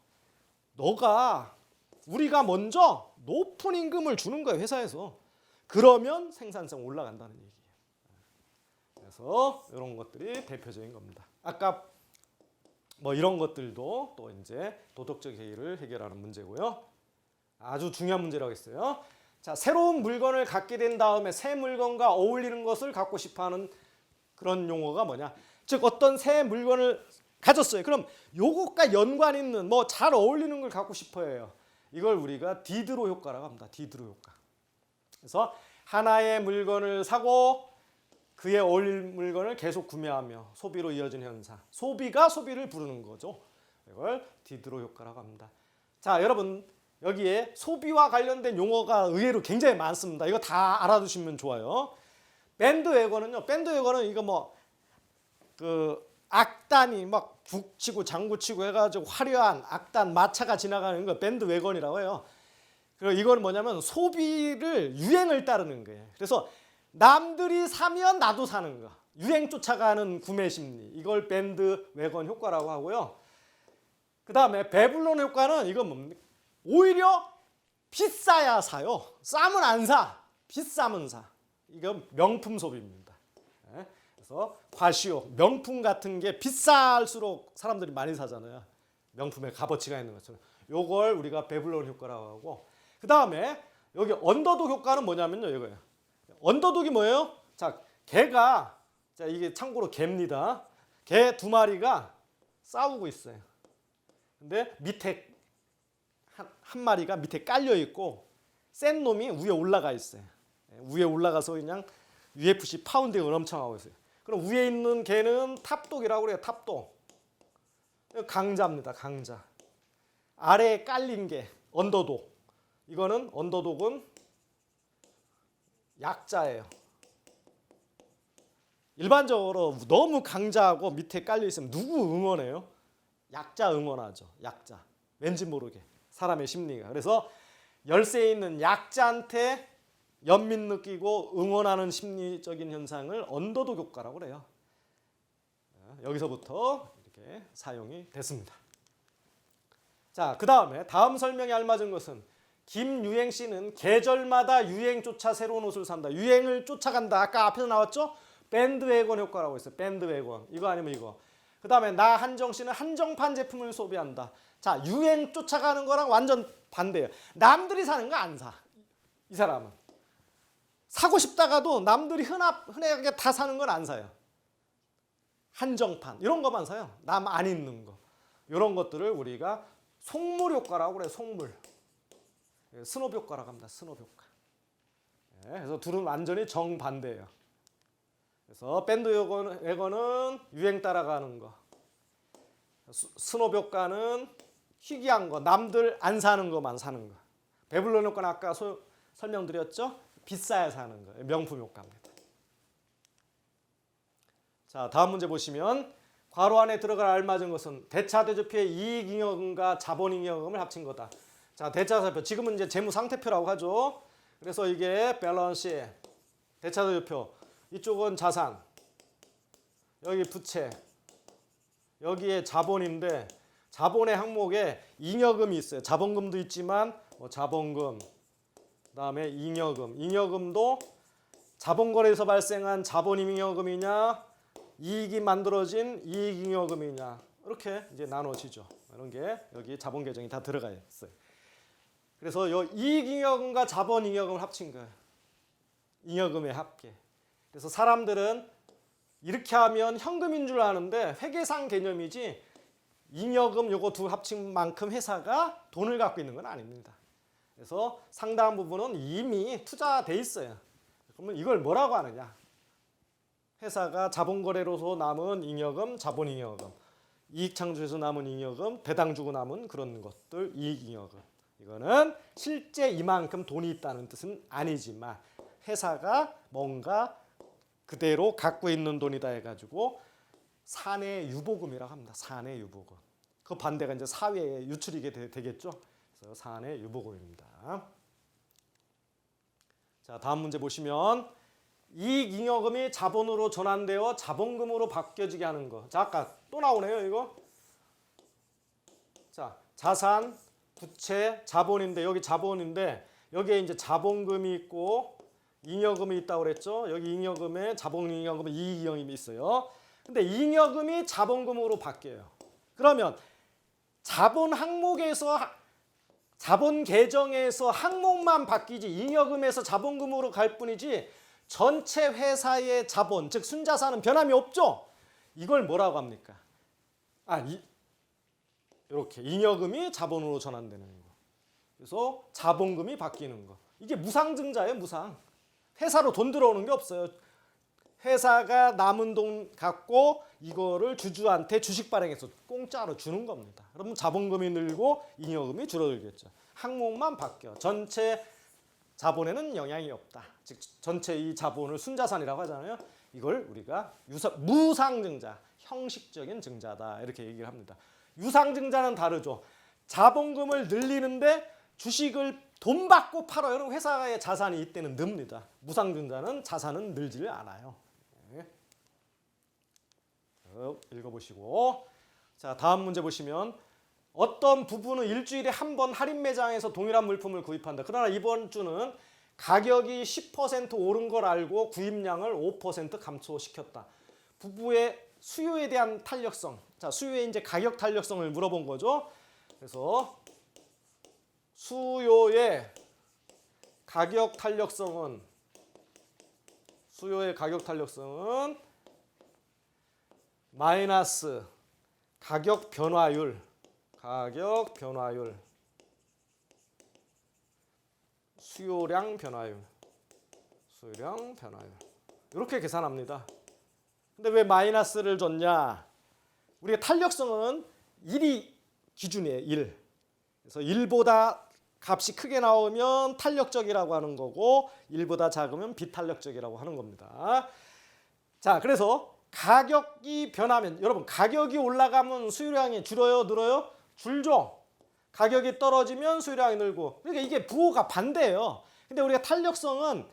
우리가 먼저 높은 임금을 주는 거예요. 회사에서. 그러면 생산성 올라간다는 얘기예요. 그래서 이런 것들이 대표적인 겁니다. 아까 뭐 이런 것들도 또 이제 도덕적 해이를 해결하는 문제고요. 아주 중요한 문제라고 했어요. 자, 새로운 물건을 갖게 된 다음에 새 물건과 어울리는 것을 갖고 싶어하는 그런 용어가 뭐냐? 즉 어떤 새 물건을 가졌어요. 그럼 요것과 연관 있는 뭐 잘 어울리는 걸 갖고 싶어해요. 이걸 우리가 디드로 효과라고 합니다. 디드로 효과. 그래서 하나의 물건을 사고 그에 어울릴 물건을 계속 구매하며 소비로 이어진 현상. 소비가 소비를 부르는 거죠. 이걸 디드로 효과라고 합니다. 자, 여러분 여기에 소비와 관련된 용어가 의외로 굉장히 많습니다. 이거 다 알아두시면 좋아요. 밴드웨건은요. 밴드웨건은 이거 뭐 그 악단이 막 북치고 장구치고 해가지고 화려한 악단 마차가 지나가는 거 밴드웨건이라고 해요. 그리고 이건 뭐냐면 소비를 유행을 따르는 거예요. 그래서 남들이 사면 나도 사는 거. 유행 쫓아가는 구매 심리. 이걸 밴드웨건 효과라고 하고요. 그 다음에 배불론 효과는 이건 뭡니까? 오히려 비싸야 사요. 싸면 안 사. 비싸면 사. 이건 명품 소비입니다. 그래서 과시욕, 명품 같은 게 비쌀수록 사람들이 많이 사잖아요. 명품에 값어치가 있는 것처럼. 요걸 우리가 배불론 효과라고 하고 그 다음에 여기 언더독 효과는 뭐냐면요. 이거예요. 언더독이 뭐예요? 자, 개가 자 이게 참고로 개입니다. 개 두 마리가 싸우고 있어요. 근데 밑에 한 마리가 밑에 깔려 있고 센 놈이 위에 올라가 있어요. 위에 올라가서 그냥 UFC 파운딩을 엄청 하고 있어요. 그럼 위에 있는 개는 탑독이라고 그래요. 탑독. 강자입니다. 강자. 아래에 깔린 게 언더독. 이거는 언더독은 약자예요. 일반적으로 너무 강자하고 밑에 깔려 있으면 누구 응원해요? 약자 응원하죠. 약자. 왠지 모르게 사람의 심리가. 그래서 열세에 있는 약자한테 연민 느끼고 응원하는 심리적인 현상을 언더독 효과라고 그래요. 여기서부터 이렇게 사용이 됐습니다. 자, 그 다음에 다음 설명에 알맞은 것은 김유행 씨는 계절마다 유행 쫓아 새로운 옷을 산다. 유행을 쫓아간다. 아까 앞에서 나왔죠? 밴드웨건 효과라고 했어요. 밴드웨건. 이거 아니면 이거. 그 다음에 나 한정 씨는 한정판 제품을 소비한다. 자, 유행 쫓아가는 거랑 완전 반대예요. 남들이 사는 거 안 사. 이 사람은. 사고 싶다가도 남들이 흔하게 다 사는 건 안 사요. 한정판 이런 것만 사요. 남 안 있는 거. 이런 것들을 우리가 속물 효과라고 그래요. 속물. 스노브 효과라고 합니다. 스노브 효과. 그래서 둘은 완전히 정반대예요. 그래서 밴드웨건은 유행 따라가는 거. 스노브 효과는 희귀한 거. 남들 안 사는 것만 사는 거. 배불론 효과는 아까 설명드렸죠. 비싸야 사는 거예요. 명품 효과입니다. 자, 다음 문제 보시면 괄호 안에 들어갈 알맞은 것은 대차대조표의 이익잉여금과 자본잉여금을 합친 거다. 자, 대차대조표 지금은 이제 재무상태표라고 하죠. 그래서 이게 밸런스 대차대조표 이쪽은 자산 여기 부채 여기에 자본인데 자본의 항목에 잉여금이 있어요. 자본금도 있지만 자본금 그다음에 잉여금. 잉여금도 자본거래에서 발생한 자본잉여금이냐 이익이 만들어진 이익잉여금이냐 이렇게 이제 나눠지죠. 이런 게 여기 자본계정이 다 들어가 있어요. 그래서 이 이익잉여금과 자본잉여금을 합친 거예요. 잉여금의 합계. 그래서 사람들은 이렇게 하면 현금인 줄 아는데 회계상 개념이지 잉여금 요거 두 합친 만큼 회사가 돈을 갖고 있는 건 아닙니다. 그래서 상당한 부분은 이미 투자돼 있어요. 그러면 이걸 뭐라고 하느냐? 회사가 자본거래로서 남은 잉여금, 자본잉여금, 이익창조에서 남은 잉여금, 배당 주고 남은 그런 것들, 이익잉여금. 이거는 실제 이만큼 돈이 있다는 뜻은 아니지만 회사가 뭔가 그대로 갖고 있는 돈이다 해가지고 사내 유보금이라고 합니다. 사내 유보금. 그 반대가 이제 사회에 유출이게 되겠죠. 그래서 사내 유보금입니다. 자, 다음 문제 보시면 이익잉여금이 자본으로 전환되어 자본금으로 바뀌어지게 하는 거. 자, 아까 또 나오네요, 이거. 자, 자산, 부채, 자본인데 여기 자본인데 여기에 이제 자본금이 있고 잉여금이 있다고 그랬죠. 여기 잉여금에 자본잉여금에 이익잉여금이 있어요. 근데 잉여금이 자본금으로 바뀌어요. 그러면 자본 항목에서 자본 계정에서 항목만 바뀌지 잉여금에서 자본금으로 갈 뿐이지 전체 회사의 자본, 즉 순자산은 변함이 없죠. 이걸 뭐라고 합니까? 이렇게 잉여금이 자본으로 전환되는 거. 그래서 자본금이 바뀌는 거. 이게 무상증자예요, 무상. 회사로 돈 들어오는 게 없어요. 회사가 남은 돈 갖고 이거를 주주한테 주식 발행해서 공짜로 주는 겁니다. 그러면 자본금이 늘고 잉여금이 줄어들겠죠. 항목만 바뀌어. 전체 자본에는 영향이 없다. 즉 전체 이 자본을 순자산이라고 하잖아요. 이걸 우리가 무상증자, 형식적인 증자다 이렇게 얘기를 합니다. 유상증자는 다르죠. 자본금을 늘리는데 주식을 돈 받고 팔아요. 그럼 회사의 자산이 이때는 늡니다. 무상증자는 자산은 늘지를 않아요. 네. 읽어보시고 자, 다음 문제 보시면 어떤 부부는 일주일에 한 번 할인 매장에서 동일한 물품을 구입한다. 그러나 이번 주는 가격이 10% 오른 걸 알고 구입량을 5% 감소시켰다. 부부의 수요에 대한 탄력성. 자, 수요의 이제 가격 탄력성을 물어본 거죠. 그래서 수요의 가격 탄력성은 마이너스 가격 변화율 수요량 변화율 이렇게 계산합니다. 근데 왜 마이너스를 줬냐? 우리가 탄력성은 1이 기준이에요. 1. 그래서 1보다 값이 크게 나오면 탄력적이라고 하는 거고 1보다 작으면 비탄력적이라고 하는 겁니다. 자, 그래서 가격이 변하면 여러분 가격이 올라가면 수요량이 줄어요, 늘어요? 줄죠. 가격이 떨어지면 수요량이 늘고. 그러니까 이게 부호가 반대예요. 근데 우리가 탄력성은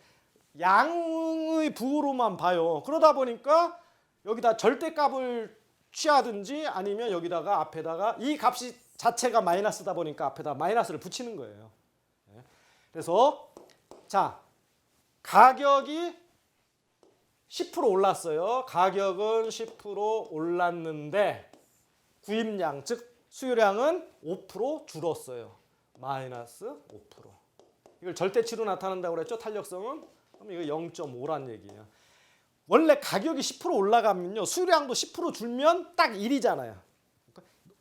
양의 부호로만 봐요. 그러다 보니까 여기다 절대값을 취하든지 아니면 여기다가 앞에다가 이 값이 자체가 마이너스다 보니까 앞에다 마이너스를 붙이는 거예요. 그래서 자, 가격이 10% 올랐어요. 가격은 10% 올랐는데 구입량 즉 수요량은 5% 줄었어요. 마이너스 5%. 이걸 절대치로 나타난다고 그랬죠. 탄력성은. 그럼 이거 0.5란 얘기예요. 원래 가격이 10% 올라가면요. 수요량도 10% 줄면 딱 1이잖아요.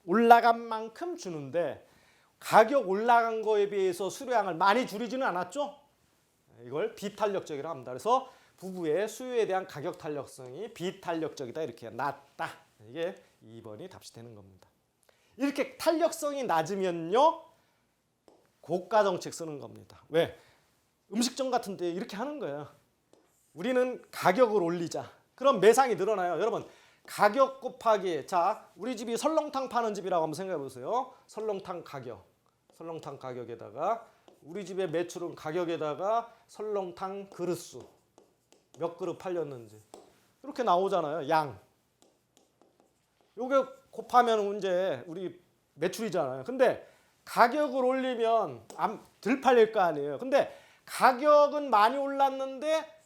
올라간 만큼 주는데 가격 올라간 거에 비해서 수요량을 많이 줄이지는 않았죠. 이걸 비탄력적이라고 합니다. 그래서 부부의 수요에 대한 가격 탄력성이 비탄력적이다. 이렇게 낮다. 이게 2번이 답이 되는 겁니다. 이렇게 탄력성이 낮으면요. 고가 정책 쓰는 겁니다. 왜? 음식점 같은 데 이렇게 하는 거예요. 우리는 가격을 올리자. 그럼 매상이 늘어나요. 여러분 가격 곱하기 자 우리 집이 설렁탕 파는 집이라고 한번 생각해 보세요. 설렁탕 가격에다가 우리 집의 매출은 가격에다가 설렁탕 그릇수 몇 그릇 팔렸는지 이렇게 나오잖아요. 양. 요게 곱하면 이제 우리 매출이잖아요. 근데 가격을 올리면 덜 팔릴 거 아니에요. 근데 가격은 많이 올랐는데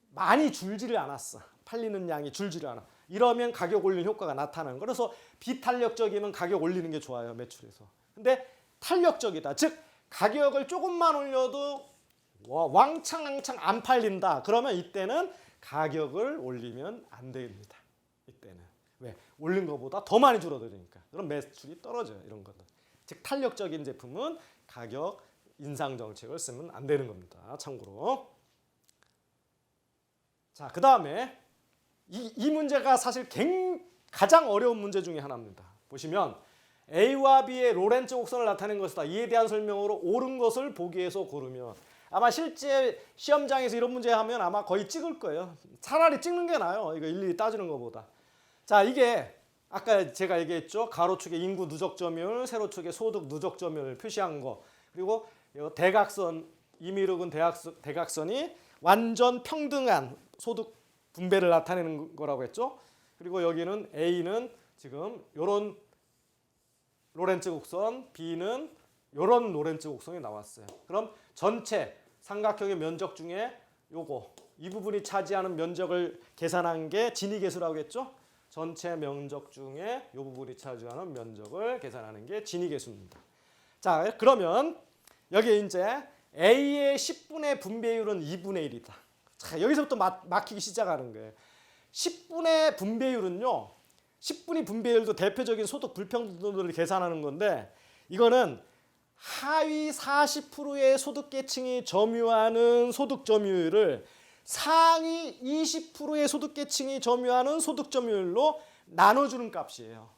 많이 줄지를 않았어. 팔리는 양이 줄지를 않아. 이러면 가격 올리는 효과가 나타나는 거예요. 그래서 비탄력적이면 가격 올리는 게 좋아요. 매출에서. 근데 탄력적이다. 즉 가격을 조금만 올려도 왕창 안 팔린다. 그러면 이때는 가격을 올리면 안 됩니다. 이때는. 왜? 올린 것보다 더 많이 줄어드니까. 그럼 매출이 떨어져요. 이런 것들. 즉 탄력적인 제품은 가격 인상 정책을 쓰면 안 되는 겁니다. 참고로. 자, 그 다음에 이 문제가 사실 가장 어려운 문제 중에 하나입니다. 보시면 A와 B의 로렌츠 곡선을 나타낸 것이다. 이에 대한 설명으로 옳은 것을 보기에서 고르면 아마 실제 시험장에서 이런 문제 하면 아마 거의 찍을 거예요. 차라리 찍는 게 나아요. 이거 일일이 따지는 것보다. 자, 이게 아까 제가 얘기했죠. 가로축에 인구 누적 점유율, 세로축에 소득 누적 점유율 표시한 거. 그리고 이 대각선, 이미륵은 대각선이 완전 평등한 소득 분배를 나타내는 거라고 했죠. 그리고 여기는 A는 지금 이런 로렌츠 곡선, B는 이런 로렌츠 곡선이 나왔어요. 그럼 전체 삼각형의 면적 중에 요거 이 부분이 차지하는 면적을 계산한 게 진위계수라고 했죠. 전체 면적 중에 이 부분이 차지하는 면적을 계산하는 게 진위계수입니다. 자, 그러면 여기 이제 A의 10분의 분배율은 2분의 1이다. 자, 여기서부터 막히기 시작하는 거예요. 10분의 분배율은요. 10분의 분배율도 대표적인 소득 불평등도를 계산하는 건데 이거는 하위 40%의 소득계층이 점유하는 소득 점유율을 상위 20%의 소득계층이 점유하는 소득 점유율로 나눠주는 값이에요.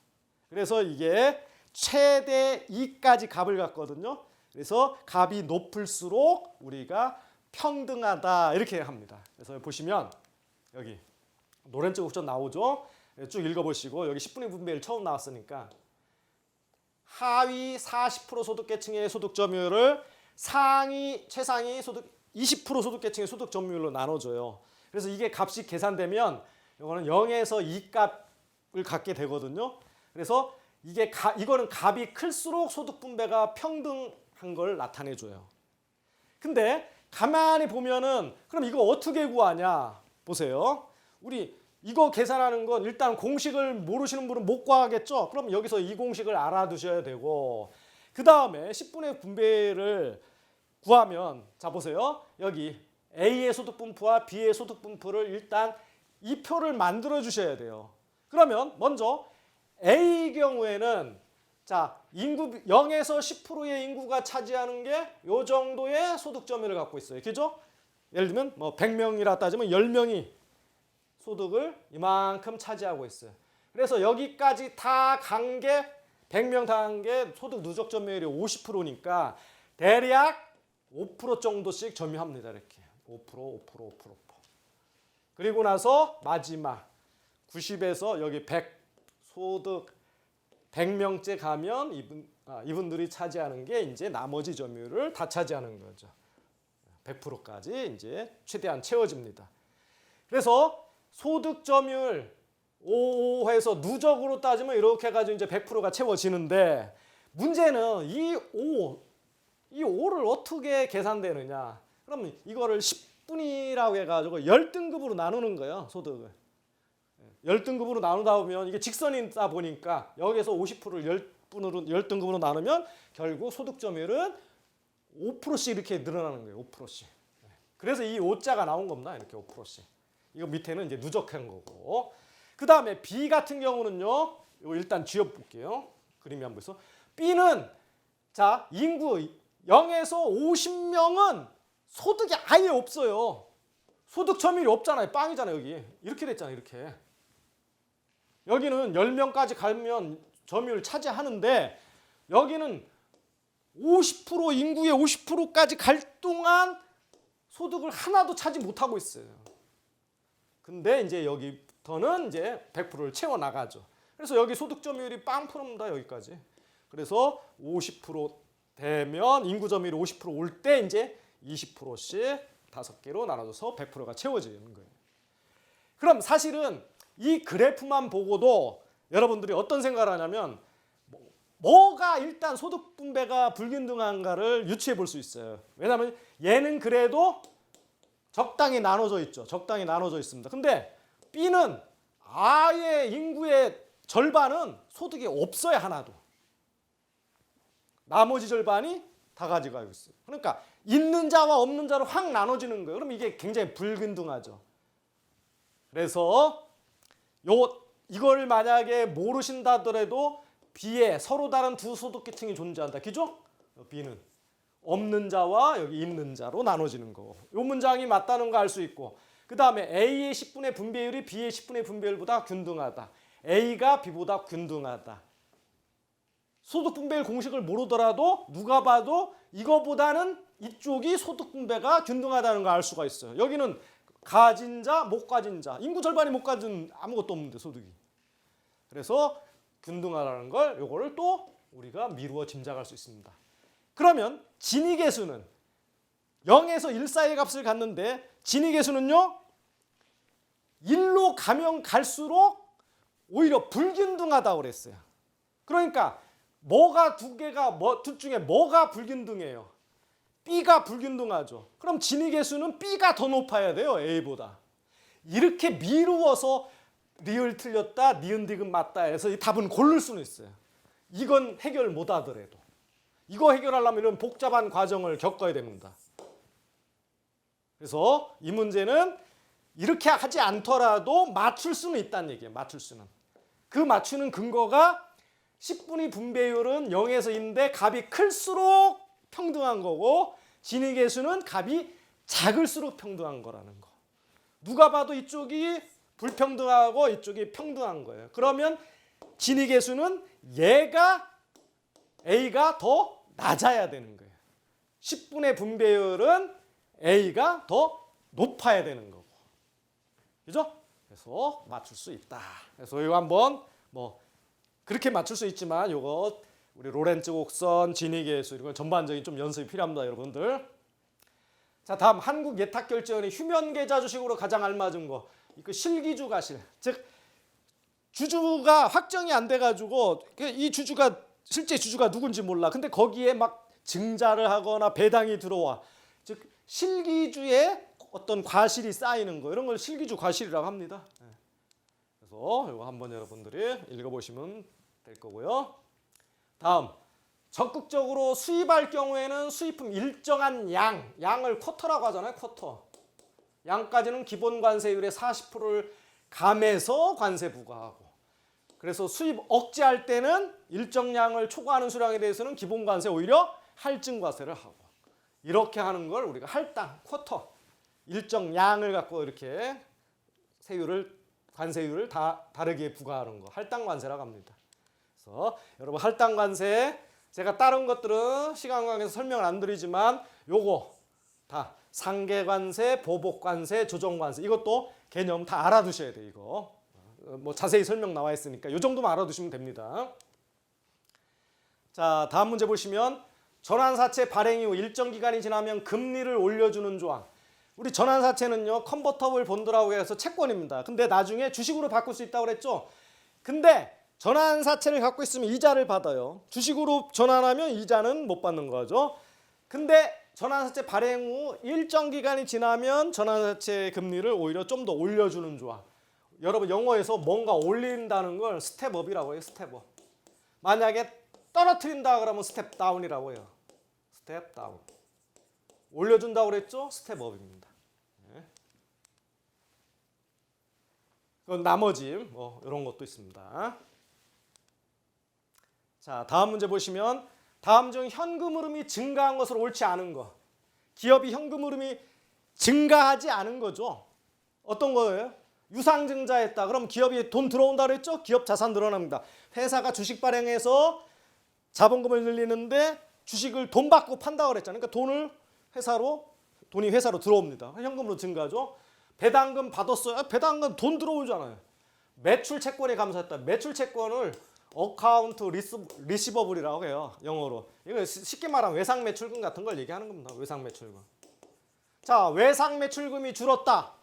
그래서 이게 최대 2까지 값을 갖거든요. 그래서 값이 높을수록 우리가 평등하다 이렇게 합니다. 그래서 보시면 여기 로렌츠 곡선 나오죠. 쭉 읽어보시고 여기 10분의 분배율 처음 나왔으니까 하위 40% 소득계층의 소득 점유율을 최상위 소득 20% 소득계층의 소득 점유율로 나눠줘요. 그래서 이게 값이 계산되면 이거는 0에서 2 값을 갖게 되거든요. 그래서 이거는 값이 클수록 소득 분배가 평등한 걸 나타내줘요. 근데 가만히 보면은 그럼 이거 어떻게 구하냐 보세요. 우리 이거 계산하는 건 일단 공식을 모르시는 분은 못 구하겠죠. 그럼 여기서 이 공식을 알아두셔야 되고 그 다음에 10분의 분배를 구하면 자 보세요. 여기 A의 소득 분포와 B의 소득 분포를 일단 이 표를 만들어 주셔야 돼요. 그러면 먼저 A 경우에는 자 인구 0에서 10%의 인구가 차지하는 게 요 정도의 소득 점유율을 갖고 있어요. 그죠? 예를 들면 뭐 100명이라 따지면 10명이 소득을 이만큼 차지하고 있어요. 그래서 여기까지 다 간 게 100명 다 간 게 소득 누적 점유율이 50%니까 대략 5% 정도씩 점유합니다. 이렇게 5%. 그리고 나서 마지막 90에서 여기 100 소득 100명째 가면 이분들이 차지하는 게 이제 나머지 점유율을 다 차지하는 거죠. 100%까지 이제 최대한 채워집니다. 그래서 소득 점유율 5해서 누적으로 따지면 이렇게 해가지고 이제 100%가 채워지는데 문제는 이 5를 어떻게 계산되느냐? 그러면 이거를 10분이라고 해가지고 10등급으로 나누는 거예요. 소득을. 10등급으로 나누다 보면 이게 직선이다 보니까 여기서 50%를 10등급으로 나누면 결국 소득 점유율은 5%씩 이렇게 늘어나는 거예요. 5%씩. 그래서 이 5자가 나온 겁니다. 이렇게 5%씩. 이거 밑에는 이제 누적한 거고. 그 다음에 B 같은 경우는요. 이거 일단 지워볼게요. 그림이 한번 있어. B는 자 인구 0에서 50명은 소득이 아예 없어요. 소득 점유율이 없잖아요. 빵이잖아요. 여기 이렇게 됐잖아요. 이렇게. 여기는 10명까지 가면 점유율 차지하는데 여기는 50% 인구의 50%까지 갈 동안 소득을 하나도 차지 못하고 있어요. 근데 이제 여기부터는 이제 100%를 채워 나가죠. 그래서 여기 소득 점유율이 빵 프로입니다. 여기까지. 그래서 50% 되면 인구 점유율이 50% 올 때 이제 20%씩 5개로 나눠져서 100%가 채워지는 거예요. 그럼 사실은 이 그래프만 보고도 여러분들이 어떤 생각을 하냐면 뭐가 일단 소득 분배가 불균등한가를 유추해 볼 수 있어요. 왜냐하면 얘는 그래도 적당히 나눠져 있죠. 적당히 나눠져 있습니다. 근데 B는 아예 인구의 절반은 소득이 없어요. 하나도. 나머지 절반이 다 가지고 있어요. 그러니까 있는 자와 없는 자로 확 나눠지는 거예요. 그럼 이게 굉장히 불균등하죠. 그래서 이걸 만약에 모르신다 하더라도 B에 서로 다른 두 소득계층이 존재한다. 그죠? B는 없는 자와 여기 있는 자로 나눠지는 거고. 이 문장이 맞다는 거 알 수 있고. 그 다음에 A의 10분의 분배율이 B의 10분의 분배율보다 균등하다. A가 B보다 균등하다. 소득 분배율 공식을 모르더라도 누가 봐도 이거보다는 이쪽이 소득 분배가 균등하다는 걸 알 수가 있어요. 여기는 가진 자, 못 가진 자, 인구 절반이 못 가진 아무것도 없는데 소득이. 그래서 균등하다는 걸 요거를 또 우리가 미루어 짐작할 수 있습니다. 그러면 진위계수는 0에서 1 사이의 값을 갖는데 진위계수는요 1로 가면 갈수록 오히려 불균등하다고 그랬어요. 그러니까 뭐가 둘 중에 뭐가 불균등해요? B가 불균등하죠. 그럼 진위계수는 B가 더 높아야 돼요. A보다. 이렇게 미루어서 리을 틀렸다, 니은 디귿 맞다 해서 이 답은 고를 수는 있어요. 이건 해결 못 하더라도. 이거 해결하려면 이런 복잡한 과정을 겪어야 됩니다. 그래서 이 문제는 이렇게 하지 않더라도 맞출 수는 있다는 얘기예요. 맞출 수는. 그 맞추는 근거가 10분위 분배율은 0에서 2인데 값이 클수록 평등한 거고 진위계수는 값이 작을수록 평등한 거라는 거. 누가 봐도 이쪽이 불평등하고 이쪽이 평등한 거예요. 그러면 진위계수는 얘가 A가 더 낮아야 되는 거예요. 10분의 분배율은 A가 더 높아야 되는 거고. 그죠? 그래서 맞출 수 있다. 그래서 이거 한번 뭐 그렇게 맞출 수 있지만 이거 우리 로렌츠 곡선, 진위계수 이런 전반적인 좀 연습이 필요합니다, 여러분들. 자, 다음 한국 예탁결제원이 휴면계좌 주식으로 가장 알맞은 거. 이거 실기주 가실. 즉 주주가 확정이 안 돼 가지고 이 주주가 실제 주주가 누군지 몰라. 근데 거기에 막 증자를 하거나 배당이 들어와. 즉 실기주에 어떤 과실이 쌓이는 거. 이런 걸 실기주 과실이라고 합니다. 그래서 이거 한번 여러분들이 읽어보시면 될 거고요. 다음 적극적으로 수입할 경우에는 수입품 일정한 양을 쿼터라고 하잖아요. 쿼터. 양까지는 기본 관세율의 40%를 감해서 관세 부과하고, 그래서 수입 억제할 때는 일정 양을 초과하는 수량에 대해서는 기본 관세 오히려 할증 과세를 하고, 이렇게 하는 걸 우리가 할당, 쿼터, 일정 양을 갖고 이렇게 관세율을 다르게 부과하는 거 할당 관세라고 합니다. 그래서 여러분 할당 관세 제가 다른 것들은 시간 관계에서 설명을 안 드리지만 요거 다 상계 관세, 보복 관세, 조정 관세 이것도 개념 다 알아두셔야 돼요. 이거 뭐 자세히 설명 나와 있으니까 요 정도만 알아두시면 됩니다. 자, 다음 문제 보시면 전환사채 발행 이후 일정 기간이 지나면 금리를 올려주는 조항. 우리 전환사채는요 컨버터블 본드라고 해서 채권입니다. 근데 나중에 주식으로 바꿀 수 있다고 그랬죠. 근데 전환사채를 갖고 있으면 이자를 받아요. 주식으로 전환하면 이자는 못 받는 거죠. 근데 전환사채 발행 후 일정 기간이 지나면 전환사채 금리를 오히려 좀 더 올려주는 조항. 여러분 영어에서 뭔가 올린다는 걸 스텝업이라고 해요. 스텝업. 만약에 떨어뜨린다 그러면 스텝다운이라고 해요. 스텝다운. 올려준다고 그랬죠? 스텝업입니다. 그건 나머지 뭐 이런 것도 있습니다. 자, 다음 문제 보시면 다음 중 현금 흐름이 증가한 것으로 옳지 않은 거. 기업이 현금 흐름이 증가하지 않은 거죠. 어떤 거예요? 유상증자했다. 그럼 기업이 돈 들어온다 그랬죠? 기업 자산 늘어납니다. 회사가 주식 발행해서 자본금을 늘리는데 주식을 돈 받고 판다 그랬잖아요. 그러니까 돈이 회사로 들어옵니다. 현금으로 증가죠. 배당금 받았어요. 배당금 돈 들어오잖아요. 매출 채권에 감사했다. 매출 채권을 어카운트 리시버블이라고 해요. 영어로. 이거 쉽게 말하면 외상 매출금 같은 걸 얘기하는 겁니다. 외상 매출금. 자, 외상 매출금이 줄었다.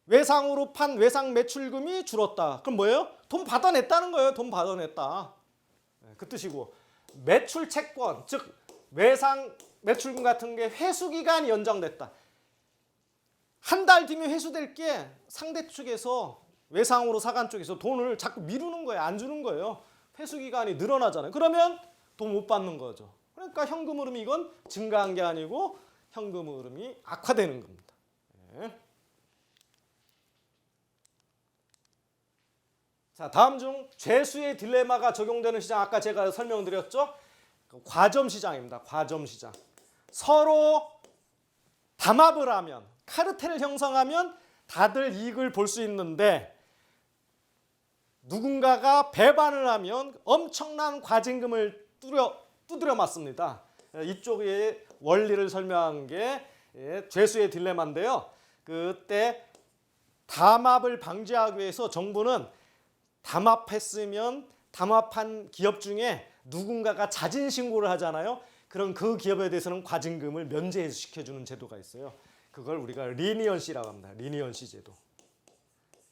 외상으로 판 외상 매출금이 줄었다. 그럼 뭐예요? 돈 받아냈다는 거예요. 돈 받아냈다. 그 뜻이고, 매출 채권, 즉 외상 매출금 같은 게 회수 기간이 연장됐다. 한 달 뒤면 회수될 게 상대 측에서 외상으로 사간 쪽에서 돈을 자꾸 미루는 거예요. 안 주는 거예요. 회수 기간이 늘어나잖아요. 그러면 돈 못 받는 거죠. 그러니까 현금 흐름이 이건 증가한 게 아니고 현금 흐름이 악화되는 겁니다. 네. 자, 다음 중 죄수의 딜레마가 적용되는 시장, 아까 제가 설명드렸죠? 과점 시장입니다. 과점 시장. 서로 담합을 하면, 카르텔을 형성하면 다들 이익을 볼 수 있는데 누군가가 배반을 하면 엄청난 과징금을 두드려 맞습니다. 이쪽에 원리를 설명한 게 죄수의 딜레마인데요. 그때 담합을 방지하기 위해서 정부는 담합했으면 담합한 기업 중에 누군가가 자진 신고를 하잖아요. 그럼 그 기업에 대해서는 과징금을 면제시켜주는 제도가 있어요. 그걸 우리가 리니언시라고 합니다. 리니언시 제도.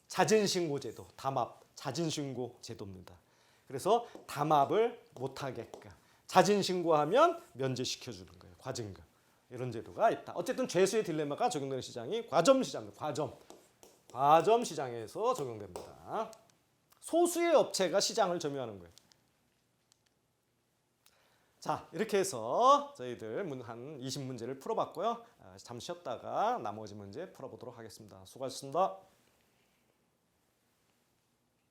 자진 신고 제도, 담합, 자진 신고 제도입니다. 그래서 담합을 못하게끔 자진 신고하면 면제시켜주는 거예요. 과징금. 이런 제도가 있다. 어쨌든 죄수의 딜레마가 적용되는 시장이 과점 시장입니다. 과점 시장에서 적용됩니다. 소수의 업체가 시장을 점유하는 거예요. 자, 이렇게 해서 저희들 한 20문제를 풀어봤고요. 잠시 쉬었다가 나머지 문제 풀어보도록 하겠습니다. 수고하셨습니다.